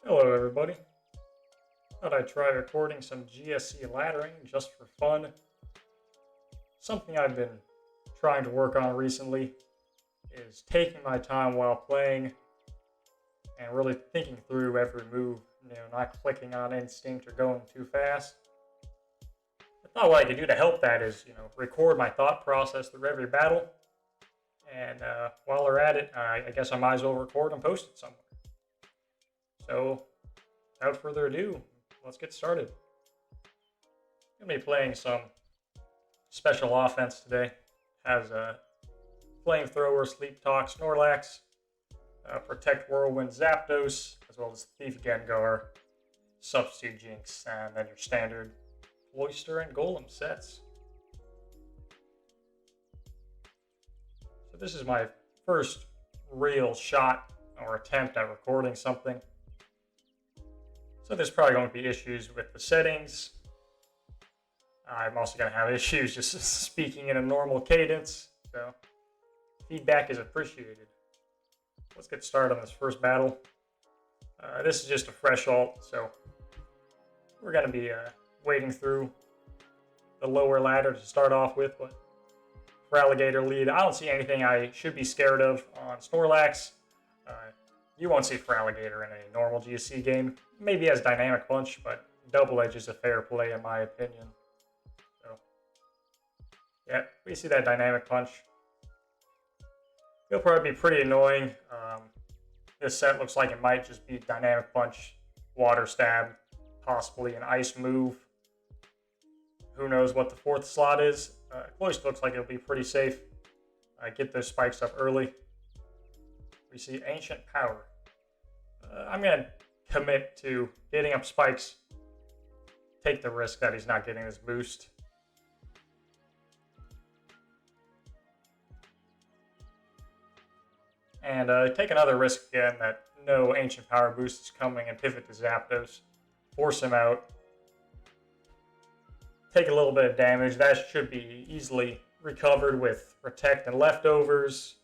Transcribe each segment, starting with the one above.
Hello everybody. Thought I'd try recording some GSC Laddering just for fun. Something I've been trying to work on recently is taking my time while playing and really thinking through every move, not clicking on instinct or going too fast. I thought what I could do to help that is, record my thought process through every battle. And while we're at it, I guess I might as well record and post it somewhere. So, without further ado, let's get started. I'm going to be playing some special offense today. Has a Flamethrower, Sleep Talk, Snorlax, Protect Whirlwind, Zapdos, as well as Thief Gengar, Substitute Jinx, and then your standard Cloyster and Golem sets. So this is my first real shot or attempt at recording something. So there's probably going to be issues with the settings. I'm also going to have issues just speaking in a normal cadence. So feedback is appreciated. Let's get started on this first battle. This is just a fresh alt, so we're going to be wading through the lower ladder to start off with. But for Alligator lead, I don't see anything I should be scared of on Snorlax. You won't see Feraligatr in a normal GSC game. Maybe as Dynamic Punch, but Double Edge is a fair play in my opinion. So, yeah, we see that Dynamic Punch. It'll probably be pretty annoying. This set looks like it might just be Dynamic Punch, Water Stab, possibly an Ice move. Who knows what the fourth slot is. Cloyster looks like it'll be pretty safe. Get those spikes up early. We see Ancient Power. I'm going to commit to getting up spikes. Take the risk that he's not getting this boost. And take another risk again that no Ancient Power boost is coming and pivot to Zapdos. Force him out. Take a little bit of damage. That should be easily recovered with Protect and Leftovers.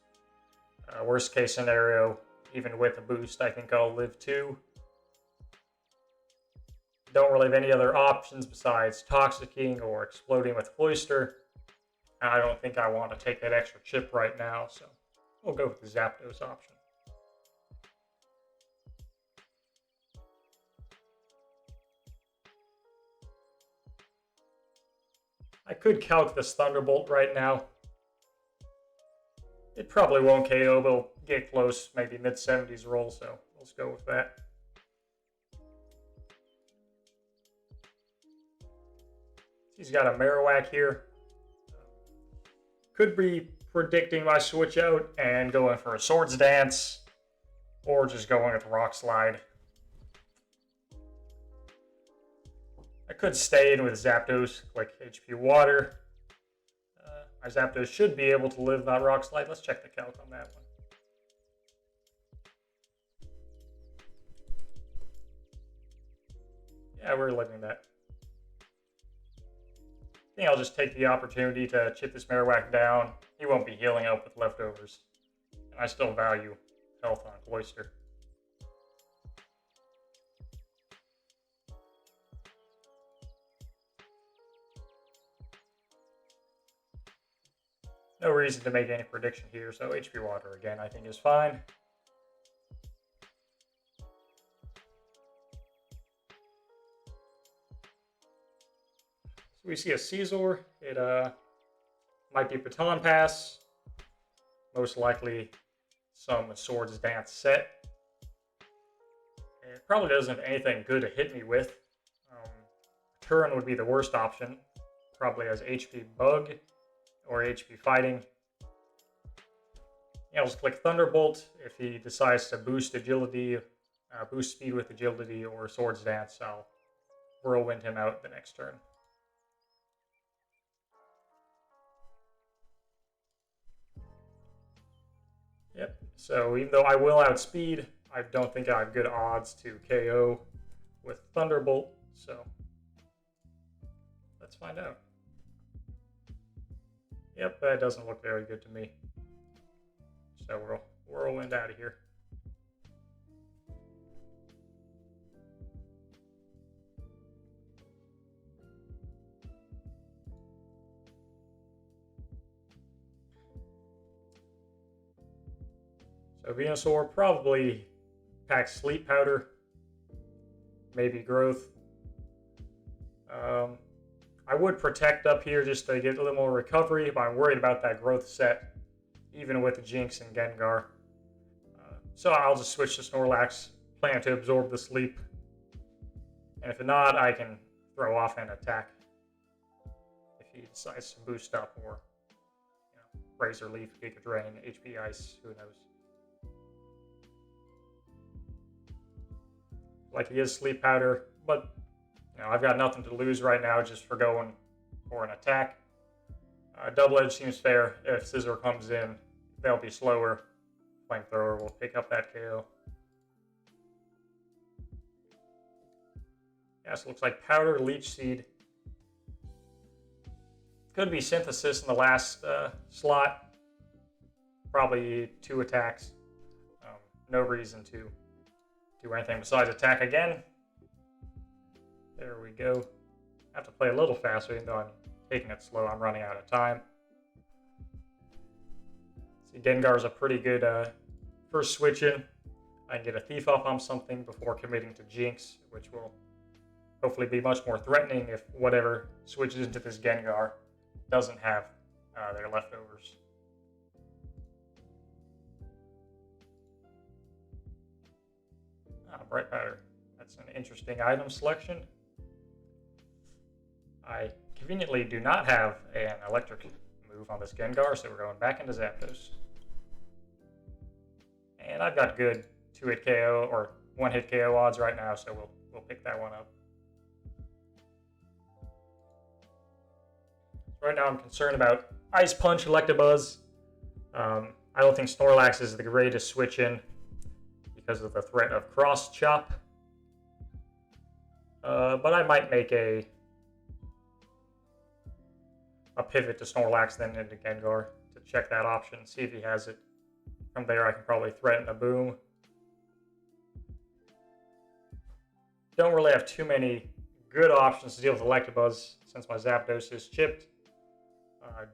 Worst case scenario, even with a boost, I think I'll live 2. Don't really have any other options besides Toxicking or Exploding with Cloyster. And I don't think I want to take that extra chip right now, so we'll go with the Zapdos option. I could calc this Thunderbolt right now. It probably won't KO, but it'll get close, maybe mid-70s roll, so let's go with that. He's got a Marowak here. Could be predicting my switch out and going for a Swords Dance, or just going with Rock Slide. I could stay in with Zapdos, like HP Water. My Zapdos should be able to live that Rock Slide. Let's check the calc on that one. Yeah, we're living that. I think I'll just take the opportunity to chip this Marowak down. He won't be healing up with Leftovers. And I still value health on Cloyster. No reason to make any prediction here, so HP Water again I think is fine. So we see a Caesar. It might be Baton Pass. Most likely some Swords Dance set. It probably doesn't have anything good to hit me with. Turn would be the worst option. Probably has HP Bug or HP Fighting. I'll just click Thunderbolt if he decides to boost agility, boost speed with agility, or Swords Dance. I'll Whirlwind him out the next turn. Yep, so even though I will outspeed, I don't think I have good odds to KO with Thunderbolt, so let's find out. Yep, that doesn't look very good to me. So we'll Whirlwind out of here. So Venusaur probably packs Sleep Powder, maybe Growth. I would Protect up here just to get a little more recovery, but I'm worried about that Growth set, even with Jinx and Gengar. So I'll just switch to Snorlax, plan to absorb the sleep. And if not, I can throw off an attack if he decides to boost up, or Razor Leaf, Giga Drain, HP Ice, who knows. Like he is Sleep Powder, but I've got nothing to lose right now just for going for an attack. Double Edge seems fair. If Scissor comes in, they'll be slower. Flamethrower will pick up that KO. Yes, looks like Powder, Leech Seed. Could be Synthesis in the last slot. Probably 2 attacks. No reason to do anything besides attack again. There we go. I have to play a little faster, even though I'm taking it slow. I'm running out of time. See, Gengar's a pretty good first switch in. I can get a Thief up on something before committing to Jinx, which will hopefully be much more threatening if whatever switches into this Gengar doesn't have their leftovers. Bright Powder. That's an interesting item selection. I conveniently do not have an electric move on this Gengar, so we're going back into Zapdos. And I've got good 2-hit KO or 1-hit KO odds right now, so we'll pick that one up. Right now I'm concerned about Ice Punch Electabuzz. I don't think Snorlax is the greatest switch in because of the threat of Cross Chop. But I might make a pivot to Snorlax, then into Gengar to check that option, see if he has it. From there, I can probably threaten a Boom. Don't really have too many good options to deal with Electabuzz since my Zapdos is chipped.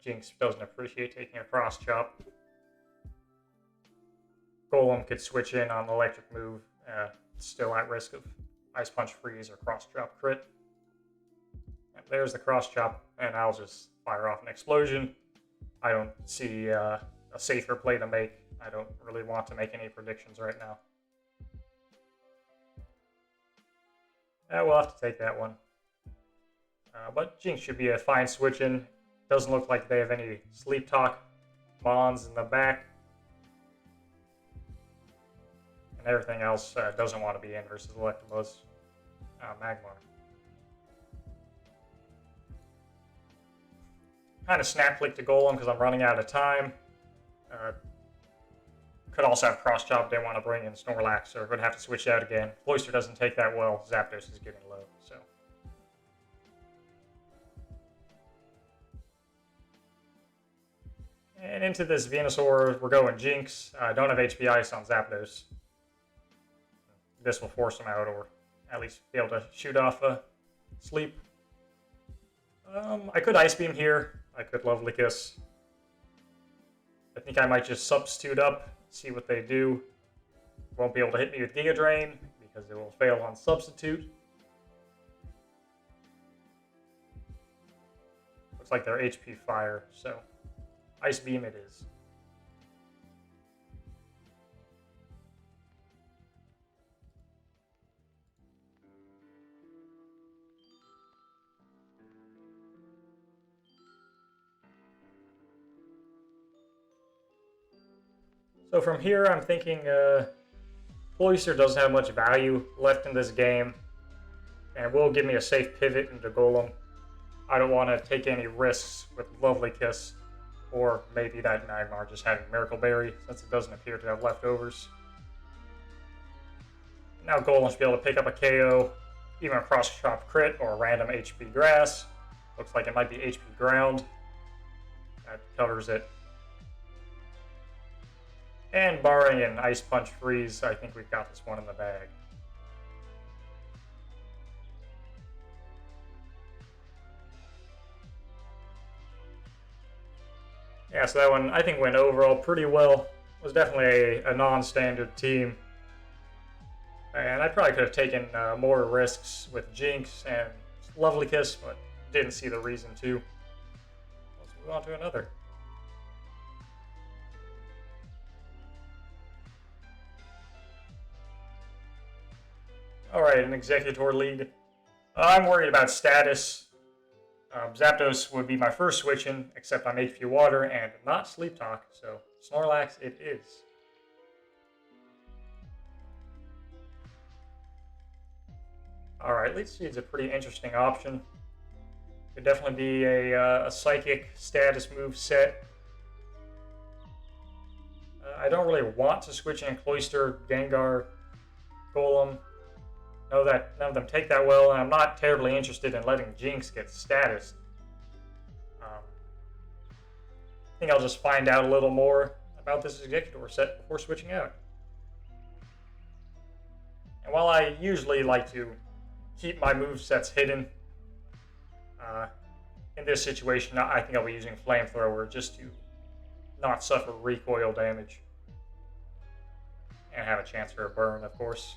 Jinx doesn't appreciate taking a Cross Chop. Golem could switch in on the electric move, still at risk of Ice Punch Freeze or Cross Chop crit. And there's the Cross Chop, and I'll just fire off an Explosion. I don't see a safer play to make. I don't really want to make any predictions right now. We'll have to take that one. But Jinx should be a fine switch in. Doesn't look like they have any Sleep Talk Mons in the back. And everything else doesn't want to be in versus Electabuzz. Magmar. Kind of snap click to Golem because I'm running out of time. Could also have Cross Chop, didn't want to bring in Snorlax, or would have to switch out again. Cloyster doesn't take that well, Zapdos is getting low, so. And into this Venusaur, we're going Jinx. I don't have HP Ice on Zapdos. This will force him out, or at least be able to shoot off a Sleep. I could Ice Beam here. I could Lovely Kiss. I think I might just substitute up, see what they do. Won't be able to hit me with Giga Drain because it will fail on substitute. Looks like they're HP Fire, so Ice Beam it is. So from here, I'm thinking Cloyster doesn't have much value left in this game, and will give me a safe pivot into Golem. I don't want to take any risks with Lovely Kiss, or maybe that Magmar just having Miracle Berry, since it doesn't appear to have leftovers. Now Golem should be able to pick up a KO, even a Cross Chop crit, or a random HP Grass. Looks like it might be HP Ground. That covers it. And barring an Ice Punch Freeze, I think we've got this one in the bag. Yeah, so that one I think went overall pretty well. was definitely a non-standard team. And I probably could have taken more risks with Jinx and Lovely Kiss, but didn't see the reason to. Let's move on to another. Alright, an Executor lead. I'm worried about status. Zapdos would be my first switch in, except I'm HP Water and not Sleep Talk, so Snorlax it is. Alright, Leech Seed's a pretty interesting option. Could definitely be a Psychic status move set. I don't really want to switch in Cloyster, Gengar, Golem. Know that none of them take that well, and I'm not terribly interested in letting Jinx get status. I think I'll just find out a little more about this Executor set before switching out. And while I usually like to keep my movesets hidden, in this situation I think I'll be using Flamethrower just to not suffer recoil damage. And have a chance for a burn, of course.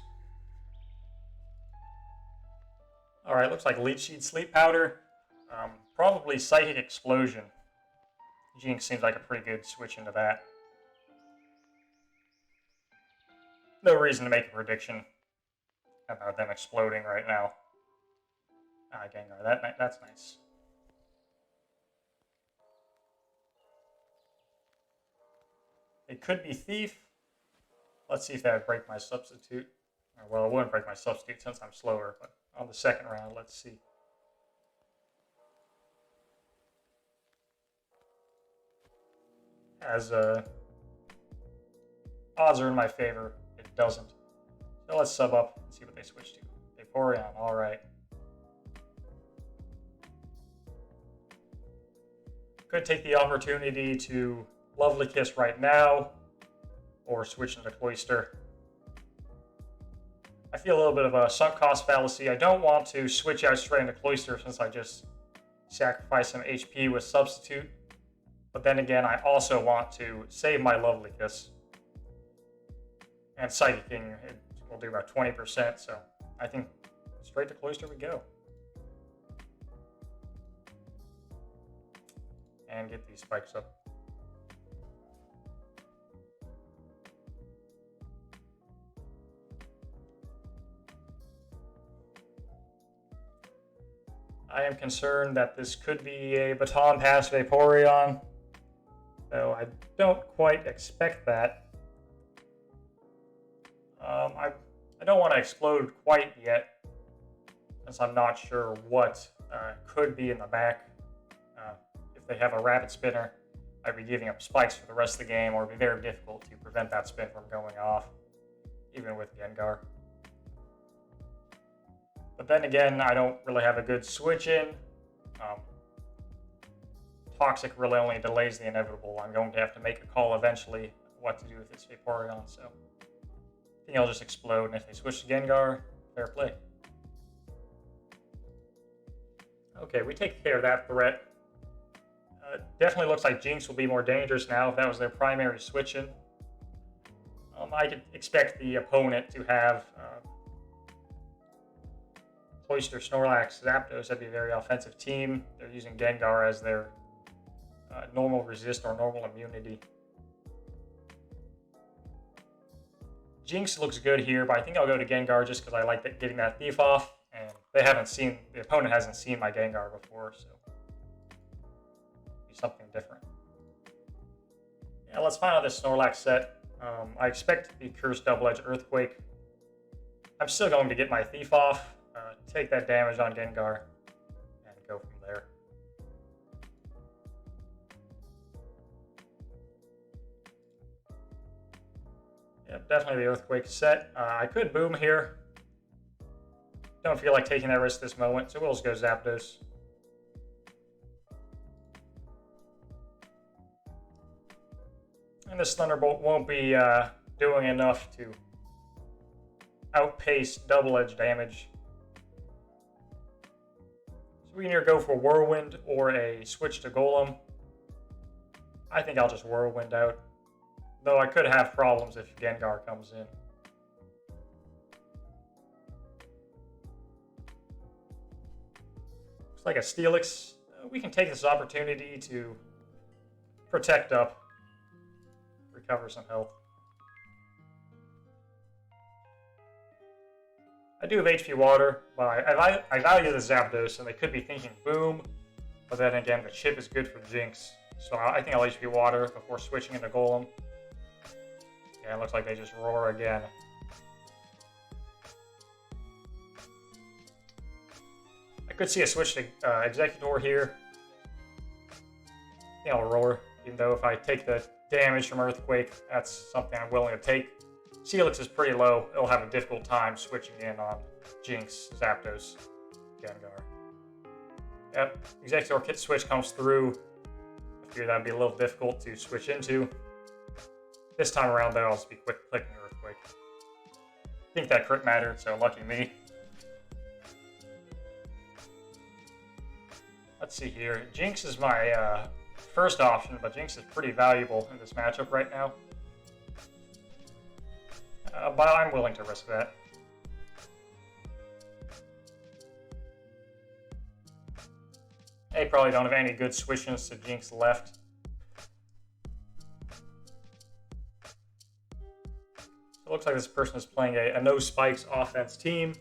Alright, looks like Leech Seed Sleep Powder. Probably Psychic Explosion. Jinx seems like a pretty good switch into that. No reason to make a prediction about them exploding right now. Gengar, that's nice. It could be Thief. Let's see if that would break my substitute. Well, it wouldn't break my substitute since I'm slower, but on the second round, let's see. As odds are in my favor, it doesn't. So let's sub up and see what they switch to. Vaporeon, alright. Could take the opportunity to Lovely Kiss right now, or switch into Cloyster. I feel a little bit of a sunk cost fallacy. I don't want to switch out straight into Cloyster since I just sacrificed some HP with Substitute. But then again, I also want to save my Lovely Kiss. And Psychicking, it will do about 20%, so I think straight to Cloyster we go. And get these spikes up. I am concerned that this could be a Baton Pass Vaporeon, though I don't quite expect that. I don't want to explode quite yet, since I'm not sure what could be in the back. If they have a Rapid Spinner, I'd be giving up spikes for the rest of the game, or it'd be very difficult to prevent that spin from going off, even with Gengar. But then again, I don't really have a good switch in. Toxic really only delays the inevitable. I'm going to have to make a call eventually what to do with this Vaporeon, so I think I'll just explode, and if they switch to Gengar, fair play. Okay, we take care of that threat. Definitely looks like Jinx will be more dangerous now if that was their primary switch in. I could expect the opponent to have Cloyster, Snorlax, Zapdos. That'd be a very offensive team. They're using Gengar as their normal resist or normal immunity. Jinx looks good here, but I think I'll go to Gengar just because I like getting that Thief off, and the opponent hasn't seen my Gengar before, so be something different. Yeah, let's find out this Snorlax set. I expect the Cursed Double-Edged Earthquake. I'm still going to get my Thief off, take that damage on Gengar, and go from there. Yep, definitely the Earthquake set. I could Boom here. Don't feel like taking that risk this moment, so we'll just go Zapdos. And this Thunderbolt won't be doing enough to outpace double-edge damage. So we can either go for Whirlwind or a switch to Golem. I think I'll just Whirlwind out. Though I could have problems if Gengar comes in. Looks like a Steelix. We can take this opportunity to protect up, recover some health. I do have HP Water, but I value the Zapdos, and they could be thinking Boom, but then again, the chip is good for Jinx, so I think I'll HP Water before switching into Golem. Yeah, it looks like they just roar again. I could see a switch to Executor here. I think I'll roar, even though if I take the damage from Earthquake, that's something I'm willing to take. Steelix is pretty low. It'll have a difficult time switching in on Jinx, Zapdos, Gengar. Yep, Executor Kit switch comes through. I figure that'd be a little difficult to switch into. This time around, though, I'll just be quick clicking Earthquake. I think that crit mattered, so lucky me. Let's see here. Jinx is my first option, but Jinx is pretty valuable in this matchup right now. But I'm willing to risk that. They probably don't have any good switch-ins to Jinx left. So it looks like this person is playing a no spikes offense team.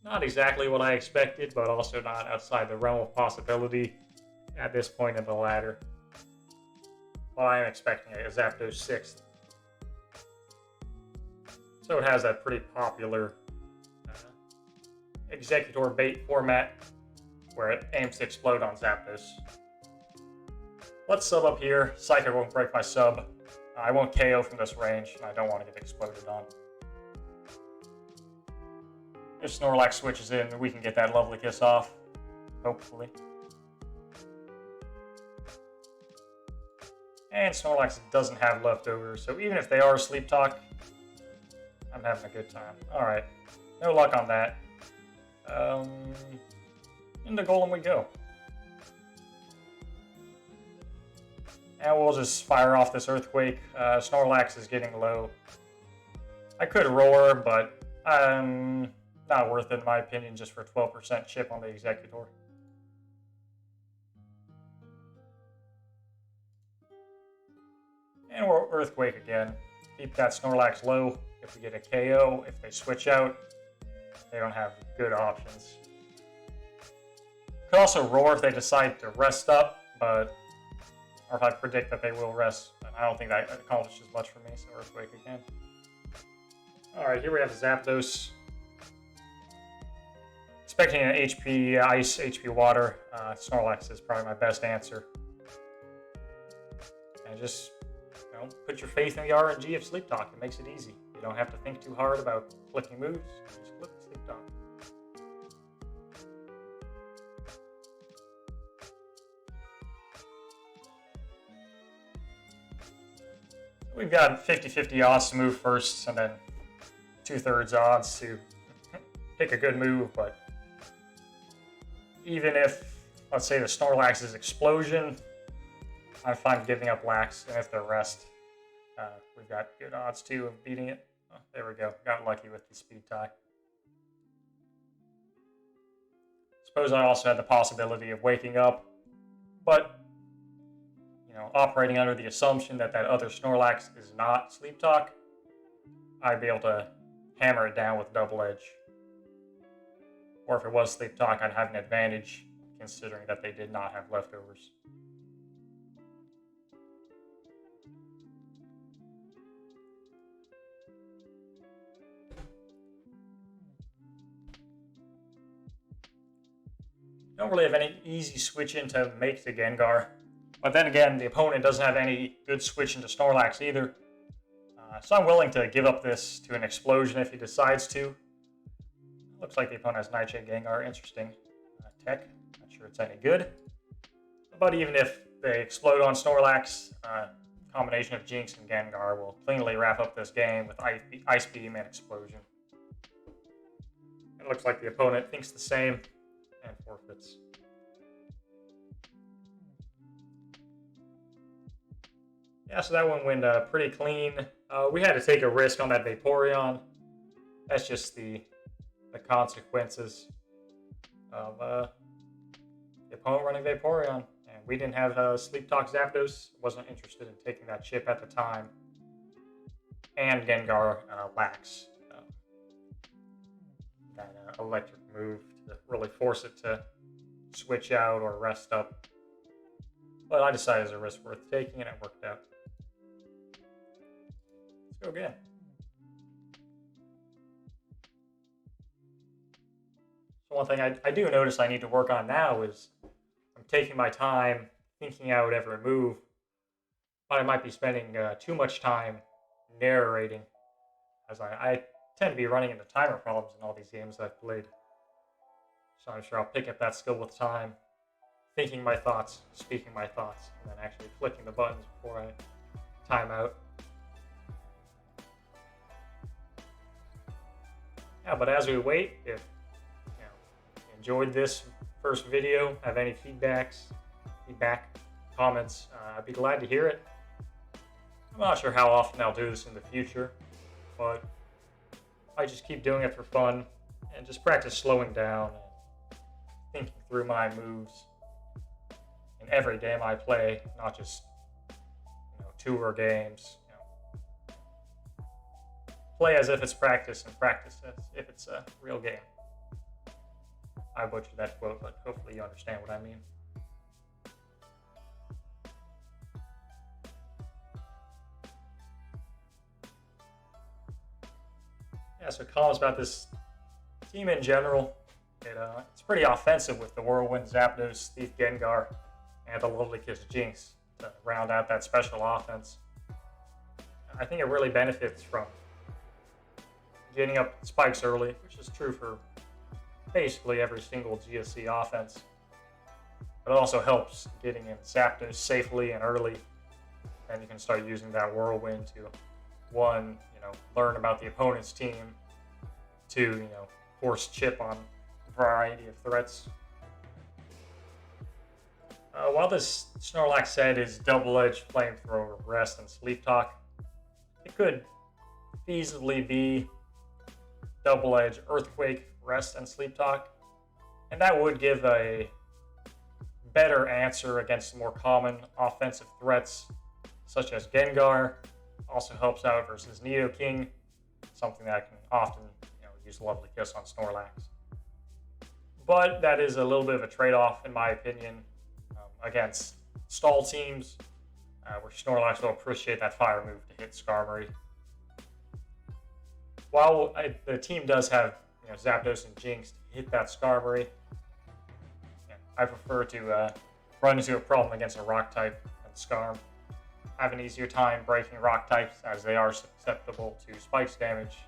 Not exactly what I expected, but also not outside the realm of possibility at this point in the ladder. But I am expecting a Zapdos 6th. So it has that pretty popular Executor bait format where it aims to explode on Zapdos. Let's sub up here. Psychic won't break my sub. I won't KO from this range, and I don't want to get exploded on. If Snorlax switches in, we can get that lovely kiss off, hopefully. And Snorlax doesn't have leftovers, so even if they are Sleep Talk, I'm having a good time. Alright, no luck on that. Into Golem we go. And we'll just fire off this Earthquake. Snorlax is getting low. I could roar, but not worth it in my opinion, just for a 12% chip on the Executor. And we'll Earthquake again. Keep that Snorlax low. If we get a KO, if they switch out, they don't have good options. Could also roar if they decide to rest up, but or if I predict that they will rest. And I don't think that accomplishes much for me, so Earthquake again. Alright, here we have Zapdos. Expecting an HP Ice, HP Water. Snorlax is probably my best answer. And just, you know, put your faith in the RNG of Sleep Talk. It makes it easy. You don't have to think too hard about clicking moves. Just click Sleep Talk. We've got 50-50 odds to move first, and then 2/3 odds to pick a good move, but even if, let's say, the Snorlax's explosion, I'm fine giving up Lax, and if the rest, we've got good odds too of beating it. Oh, there we go. Got lucky with the speed tie. Suppose I also had the possibility of waking up, but you know, operating under the assumption that that other Snorlax is not Sleep Talk, I'd be able to hammer it down with Double Edge. Or if it was Sleep Talk, I'd have an advantage, considering that they did not have leftovers. Don't really have any easy switch in to make to Gengar. But then again, the opponent doesn't have any good switch into Snorlax either. So I'm willing to give up this to an explosion if he decides to. Looks like the opponent has Nightshade Gengar. Interesting. Tech. Not sure it's any good. But even if they explode on Snorlax, combination of Jinx and Gengar will cleanly wrap up this game with Ice Beam and Explosion. It looks like the opponent thinks the same and forfeits. Yeah, so that one went pretty clean. We had to take a risk on that Vaporeon. That's just the consequences of the opponent running Vaporeon. And we didn't have Sleep Talk Zapdos. Wasn't interested in taking that chip at the time. And Gengar lacks that electric move to really force it to switch out or rest up. But I decided it was a risk worth taking, and it worked out. Let's go again. So one thing I do notice I need to work on now is I'm taking my time thinking out every move, but I might be spending too much time narrating, as I tend to be running into timer problems in all these games I've played. So I'm sure I'll pick up that skill with time, thinking my thoughts, speaking my thoughts, and then actually clicking the buttons before I time out. Yeah, but as we wait, if you enjoyed this first video, have any feedback, comments, I'd be glad to hear it. I'm not sure how often I'll do this in the future, but I just keep doing it for fun and just practice slowing down and thinking through my moves in every game I play, not just tour games. Play as if it's practice and practice as if it's a real game. I butchered that quote, but hopefully you understand what I mean. Yeah, so comments about this team in general. It's pretty offensive with the Whirlwind, Zapdos, Thief, Gengar, and the Lovely Kiss Jinx to round out that special offense. I think it really benefits from getting up spikes early, which is true for basically every single GSC offense. But it also helps getting in Zapdos safely and early, and you can start using that Whirlwind to, one, learn about the opponent's team, two, force chip on a variety of threats. While this Snorlax set is double-edged flamethrower, rest, and sleep talk, it could feasibly be double-edged earthquake, rest, and sleep talk, and that would give a better answer against more common offensive threats such as Gengar. Also helps out versus Nidoking, something that I can often use Lovely Kiss on Snorlax. But that is a little bit of a trade-off, in my opinion, against stall teams, where Snorlax will appreciate that fire move to hit Skarmory. While the team does have Zapdos and Jinx to hit that Skarmory, I prefer to run into a problem against a rock type and Skarm. I have an easier time breaking rock types as they are susceptible to spikes damage,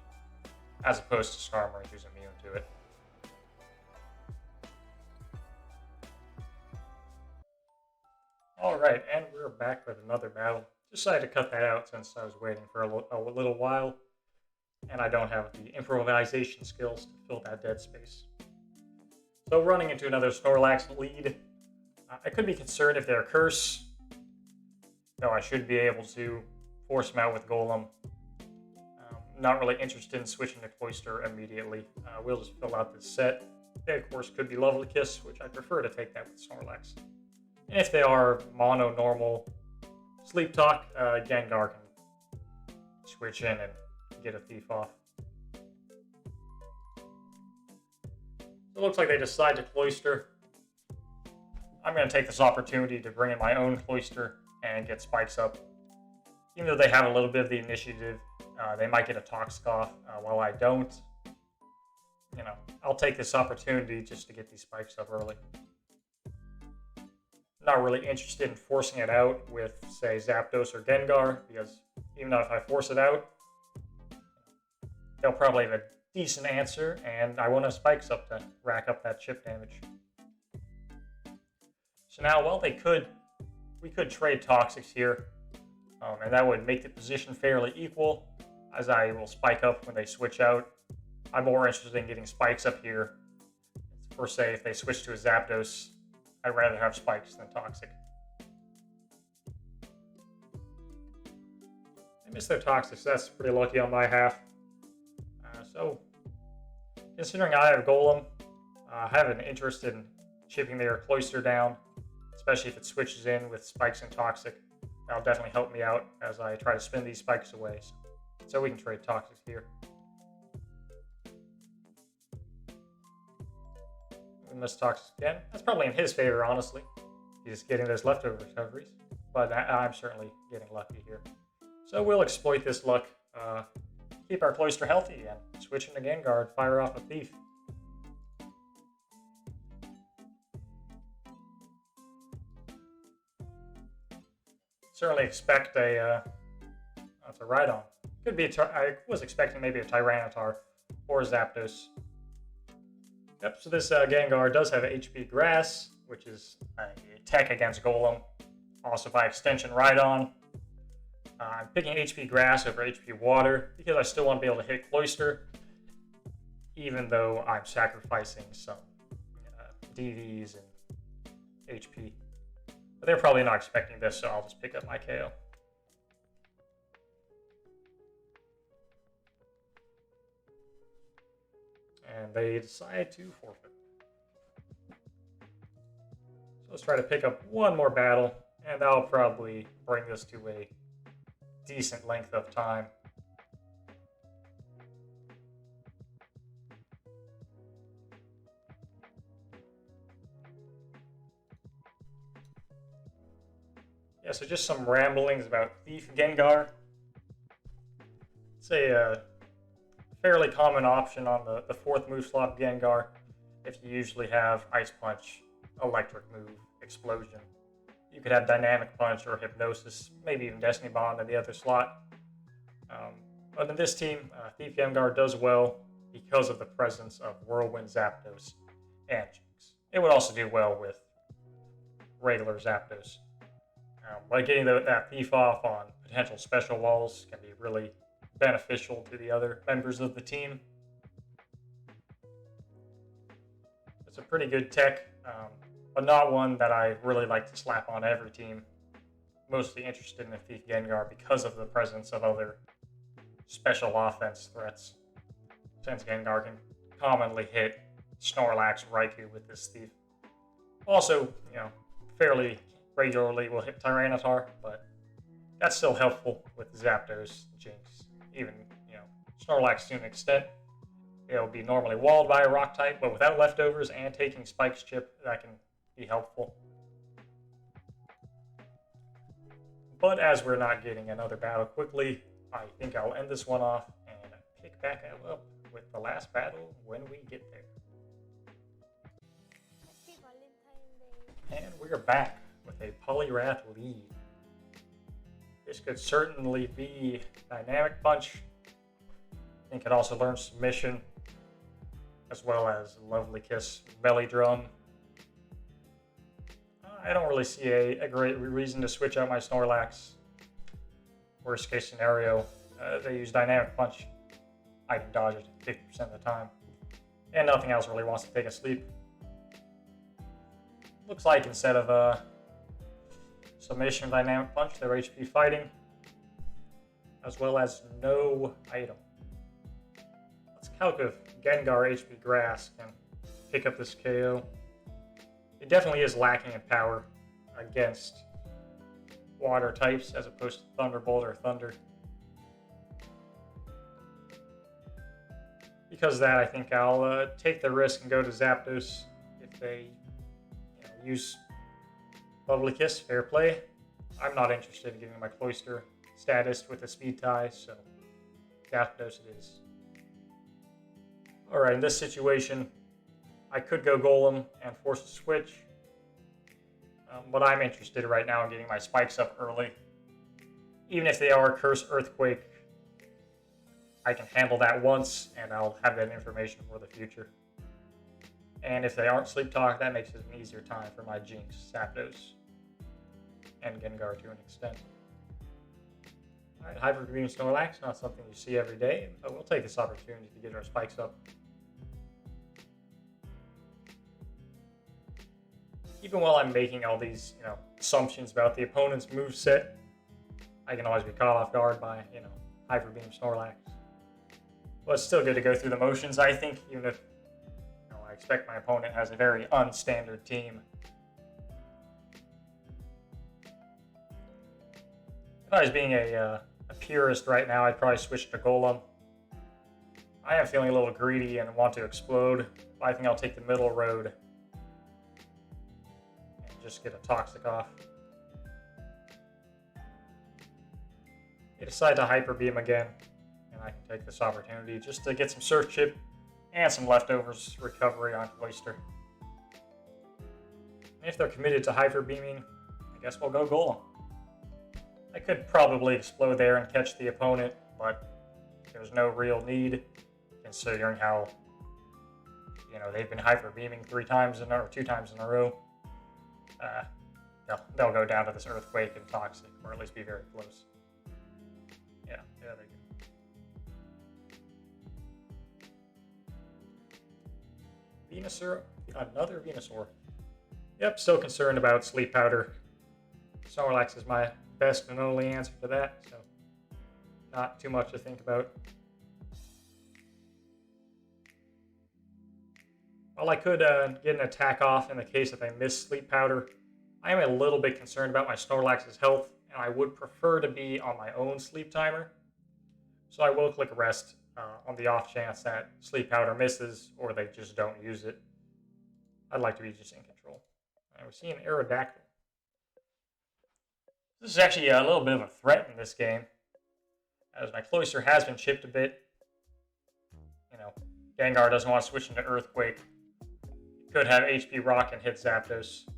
as opposed to Skarmory, who's immune to it. Alright, and we're back with another battle. Decided to cut that out since I was waiting for a little while, and I don't have the improvisation skills to fill that dead space. So running into another Snorlax lead, I could be concerned if they're Curse, though I should be able to force them out with Golem. Not really interested in switching to Cloyster immediately. We'll just fill out this set. They, of course, could be Lovely Kiss, which I prefer to take that with Snorlax. And if they are mono, normal, Sleep Talk, Gengar can switch in and get a Thief off. So it looks like they decide to Cloyster. I'm going to take this opportunity to bring in my own Cloyster and get spikes up. Even though they have a little bit of the initiative, they might get a Toxic off while I don't. I'll take this opportunity just to get these spikes up early. Not really interested in forcing it out with, say, Zapdos or Gengar, because even though if I force it out, they'll probably have a decent answer, and I want to spikes up to rack up that chip damage. So now, while we could trade Toxics here, and that would make the position fairly equal, as I will spike up when they switch out. I'm more interested in getting spikes up here. For, say, if they switch to a Zapdos, I'd rather have spikes than Toxic. They missed their Toxic, so that's pretty lucky on my half. So, considering I have Golem, I have an interest in chipping their Cloister down, especially if it switches in with Spikes and Toxic. That'll definitely help me out as I try to spin these Spikes away. So we can trade Toxic here. We missed Toxic again. That's probably in his favor, honestly. He's getting those leftover recoveries, but I'm certainly getting lucky here. So we'll exploit this luck, keep our Cloister healthy, and switch into Gengar and fire off a Thief. Certainly expect that's a Rhydon. Could be I was expecting maybe a Tyranitar or a Zapdos. Yep, so this Gengar does have HP Grass, which is a tech against Golem. Also by extension Rhydon. I'm picking HP Grass over HP Water because I still want to be able to hit Cloister, even though I'm sacrificing some DVs and HP. But they're probably not expecting this, so I'll just pick up my KO. And they decide to forfeit. So let's try to pick up one more battle, and that'll probably bring this to a decent length of time. Yeah, so just some ramblings about Thief Gengar. It's a fairly common option on the fourth move slot of Gengar if you usually have Ice Punch, Electric move, Explosion. You could have Dynamic Punch or Hypnosis, maybe even Destiny Bond in the other slot. But in this team, Thief Gengar does well because of the presence of Whirlwind Zapdos and Jinx. It would also do well with regular Zapdos. By getting that Thief off on potential special walls can be really beneficial to the other members of the team. It's a pretty good tech, but not one that I really like to slap on every team. Mostly interested in the Thief Gengar because of the presence of other special offense threats. Since Gengar can commonly hit Snorlax, Raikou with this Thief. Also, fairly regularly will hit Tyranitar, but that's still helpful with Zapdos, Jinx, even, Snorlax to an extent. It'll be normally walled by a rock type, but without leftovers and taking Spike's chip, that can be helpful. But as we're not getting another battle quickly, I think I'll end this one off and pick back up with the last battle when we get there. And we're back with a Poliwrath lead. This could certainly be Dynamic Punch. I think it also learns Submission, as well as Lovely Kiss, Belly Drum. I don't really see a great reason to switch out my Snorlax. Worst case scenario, they use Dynamic Punch. I can dodge it 50% of the time. And nothing else really wants to take a sleep. Looks like instead of Submission Dynamic Punch, they're HP Fighting, as well as no item. Let's calc if Gengar HP Grass can pick up this KO. It definitely is lacking in power against water types as opposed to Thunderbolt or Thunder. Because of that, I think I'll take the risk and go to Zapdos if they use Lovely Kiss, fair play. I'm not interested in giving my Cloister status with a speed tie, so Zapdos it is. Alright, in this situation, I could go Golem and force a switch, but I'm interested right now in getting my Spikes up early. Even if they are Curse Earthquake, I can handle that once, and I'll have that information for the future. And if they aren't Sleep Talk, that makes it an easier time for my Jinx, Zapdos, and Gengar to an extent. Alright, Hyper Beam Snorlax, not something you see every day, but we'll take this opportunity to get our Spikes up. Even while I'm making all these, assumptions about the opponent's moveset, I can always be caught off guard by, Hyper Beam Snorlax. But it's still good to go through the motions, I think, even if I expect my opponent has a very unstandard team. If I was being a purist right now, I'd probably switch to Golem. I am feeling a little greedy and want to explode. I think I'll take the middle road and just get a Toxic off. I decide to Hyper Beam again, and I can take this opportunity just to get some Surf Chip and some leftovers recovery on Cloyster. And if they're committed to Hyper Beaming, I guess we'll go Golem. I could probably explode there and catch the opponent, but there's no real need, considering how, they've been Hyper Beaming 2 times in a row. They'll go down to this Earthquake and Toxic, or at least be very close. Yeah, there they go. Venusaur, another Venusaur. Yep, still concerned about Sleep Powder. Snorlax is my best and only answer to that, so not too much to think about. While I could get an attack off in the case if I miss Sleep Powder, I am a little bit concerned about my Snorlax's health, and I would prefer to be on my own sleep timer. So I will click Rest on the off chance that Sleep Powder misses or they just don't use it. I'd like to be just in control. And we see an Aerodactyl. This is actually a little bit of a threat in this game, as my Cloyster has been chipped a bit. Gengar doesn't want to switch into Earthquake. He could have HP Rock and hit Zapdos.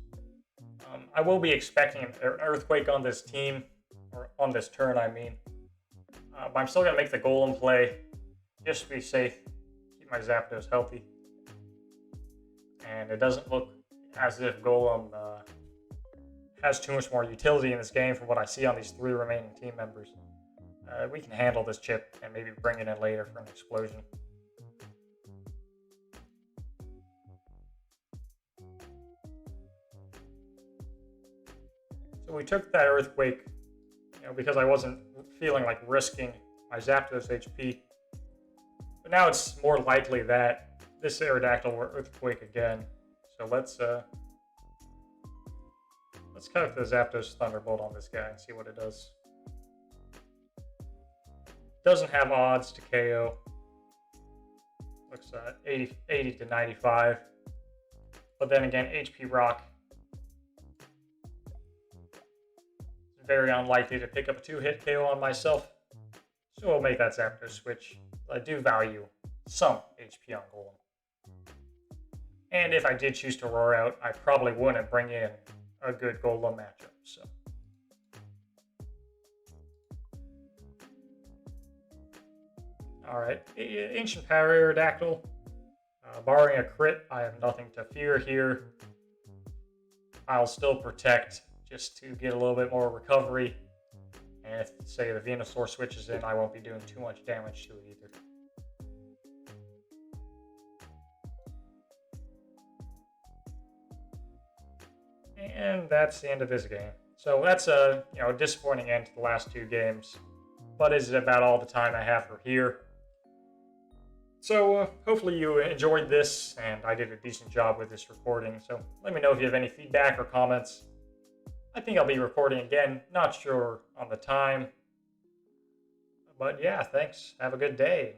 I will be expecting an Earthquake on this team, or on this turn, I mean. But I'm still going to make the Golem play, just to be safe, keep my Zapdos healthy. And it doesn't look as if Golem has too much more utility in this game from what I see on these 3 remaining team members. We can handle this chip and maybe bring it in later for an explosion. So we took that Earthquake, because I wasn't feeling like risking my Zapdos HP. But now it's more likely that this Aerodactyl will Earthquake again. So let's cut the Zapdos Thunderbolt on this guy and see what it does. Doesn't have odds to KO. Looks 80 to 95. But then again, HP Rock is very unlikely to pick up a 2-hit KO on myself. So we'll make that Zapdos switch. I do value some HP on Golem. And if I did choose to roar out, I probably wouldn't bring in a good Golem matchup. So alright, Ancient Power Aerodactyl. Barring a crit, I have nothing to fear here. I'll still protect just to get a little bit more recovery. And if, say, the Venusaur switches in, I won't be doing too much damage to it either. And that's the end of this game. So that's a disappointing end to the last 2 games, but is about all the time I have for here. So hopefully you enjoyed this, and I did a decent job with this recording. So let me know if you have any feedback or comments. I think I'll be recording again, not sure on the time. But yeah, thanks. Have a good day.